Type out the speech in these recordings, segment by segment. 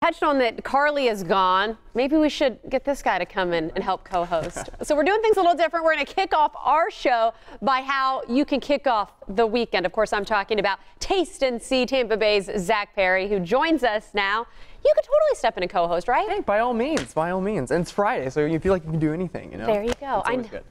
Touched on that Carly is gone. Maybe we should get this guy to come in and help co-host. So we're doing things a little different. We're going to kick off our show by how you can kick off the weekend. Of course, I'm talking about Taste and See Tampa Bay's Zach Perry, who joins us now. You could totally step in and co-host, right? Hey, by all means, by all means. And it's Friday, so you feel like you can do anything, you know? There you go.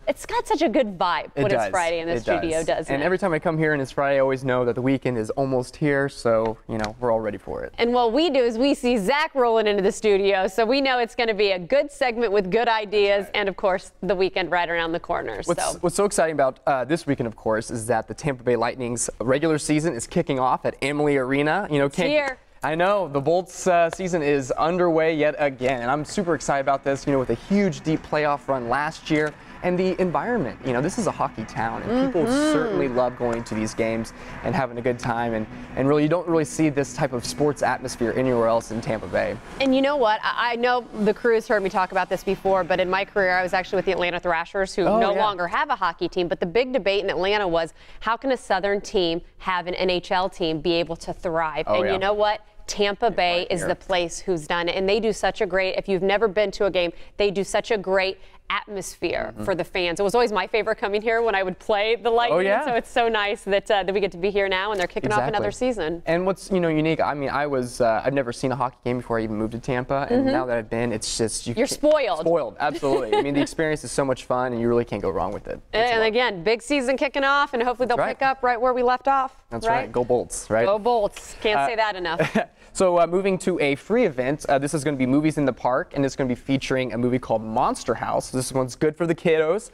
It's got such a good vibe when it's Friday in the studio, doesn't it? And every time I come here and it's Friday, I always know that the weekend is almost here, so, you know, we're all ready for it. And what we do is we see Zach rolling into the studio, so we know it's going to be a good segment with good ideas, and, of course, the weekend right around the corner. What's so exciting about this weekend, of course, is that the Tampa Bay Lightning's regular season is kicking off at Amalie Arena. You know, here. I know, the Bolts season is underway yet again, and I'm super excited about this, you know, with a huge, deep playoff run last year, and the environment. You know, this is a hockey town, and people certainly love going to these games and having a good time, and really, you don't really see this type of sports atmosphere anywhere else in Tampa Bay. And you know what? I know the crew's heard me talk about this before, but in my career, I was actually with the Atlanta Thrashers, who no longer have a hockey team, but the big debate in Atlanta was, how can a Southern team have an NHL team be able to thrive? You know what? Tampa Bay is the place who's done it, and they do such a great, if you've never been to a game, they do such a great atmosphere for the fans. It was always my favorite coming here when I would play the Lightning, so it's so nice that that we get to be here now and they're kicking off another season. And what's, you know, unique, I mean, I've never seen a hockey game before I even moved to Tampa, and now that I've been, it's just, you're spoiled. Spoiled, absolutely. I mean, the experience is so much fun, and you really can't go wrong with it. And again, big season kicking off, and hopefully they'll pick up right where we left off. That's right. Go Bolts, right? Go Bolts. Can't say that enough. So moving to a free event, this is going to be Movies in the Park, and it's going to be featuring a movie called Monster House. This one's good for the kiddos.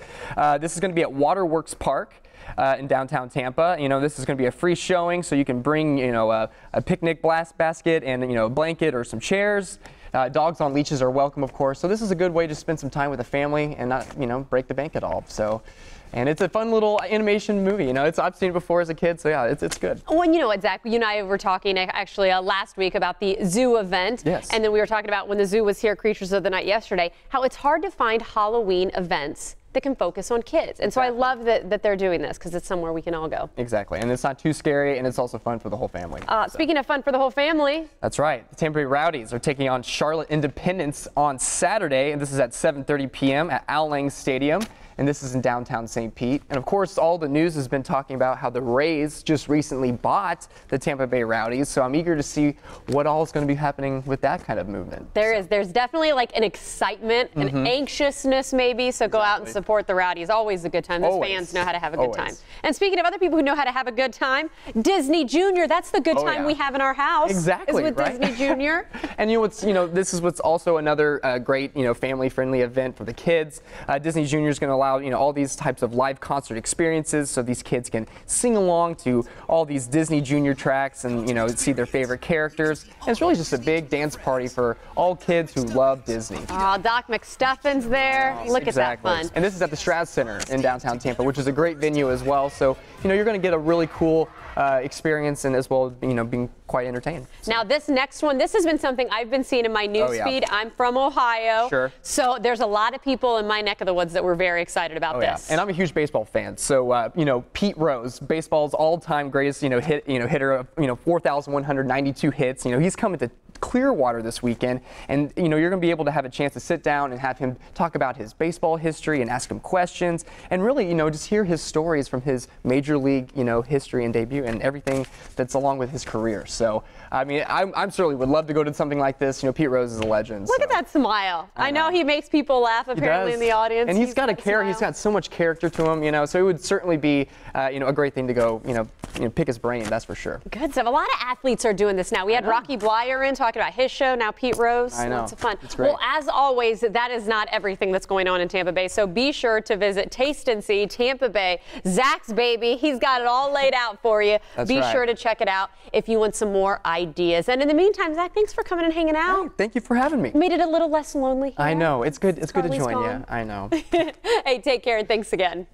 This is going to be at Waterworks Park in downtown Tampa. You know, this is going to be a free showing, so you can bring, you know, a picnic basket and, you know, a blanket or some chairs. Dogs on leashes are welcome, of course. So this is a good way to spend some time with the family and not, you know, break the bank at all. So. And it's a fun little animation movie. You know, I've seen it before as a kid, so yeah, it's good. Well, you know what, Zach, you and I were talking actually last week about the zoo event. Yes. And then we were talking about when the zoo was here, Creatures of the Night yesterday, how it's hard to find Halloween events that can focus on kids. And so I love that they're doing this because it's somewhere we can all go. Exactly. And it's not too scary, and it's also fun for the whole family. Speaking of fun for the whole family. That's right. The Tampa Bay Rowdies are taking on Charlotte Independence on Saturday, and this is at 7:30 p.m. at Al Lang Stadium. And this is in downtown St. Pete. And of course, all the news has been talking about how the Rays just recently bought the Tampa Bay Rowdies. So I'm eager to see what all is going to be happening with that kind of movement. There's definitely like an excitement, an anxiousness maybe. So go out and support the Rowdies. Always a good time. Those fans know how to have a good time. And speaking of other people who know how to have a good time, Disney Junior. That's the good time we have in our house. Exactly. Is with Disney Junior. And this is what's also another great, family-friendly event for the kids. Disney Junior is going to allow all these types of live concert experiences, so these kids can sing along to all these Disney Junior tracks and see their favorite characters. And it's really just a big dance party for all kids who love Disney. Oh, Doc McStuffins there. Look at that fun. And this is at the Straz Center in downtown Tampa, which is a great venue as well. So you're going to get a really cool experience, and as well being quite entertained. Now this next one, this has been something I've been seeing in my news feed. I'm from Ohio. Sure. So there's a lot of people in my neck of the woods that were very excited about this. And I'm a huge baseball fan. So Pete Rose, baseball's all-time greatest hitter of 4,192 hits. He's coming to Clearwater this weekend, and you're going to be able to have a chance to sit down and have him talk about his baseball history and ask him questions, and really just hear his stories from his major league history and debut and everything that's along with his career. So I mean, I certainly would love to go to something like this. Pete Rose is a legend. Look at that smile. I know he makes people laugh apparently in the audience. And he's got so much character to him, so it would certainly be a great thing to go pick his brain, that's for sure. Good stuff. A lot of athletes are doing this now. We had Rocky Blyer in talking about his show, now Pete Rose. I know. Lots of fun. It's great. Well, as always, that is not everything that's going on in Tampa Bay, so be sure to visit Taste and See Tampa Bay. Zach's baby, he's got it all laid out for you. Be sure to check it out if you want some more ideas. And in the meantime, Zach, thanks for coming and hanging out. Hey, thank you for having me. Made it a little less lonely here. I know. It's good to join you. I know. Hey, take care and thanks again.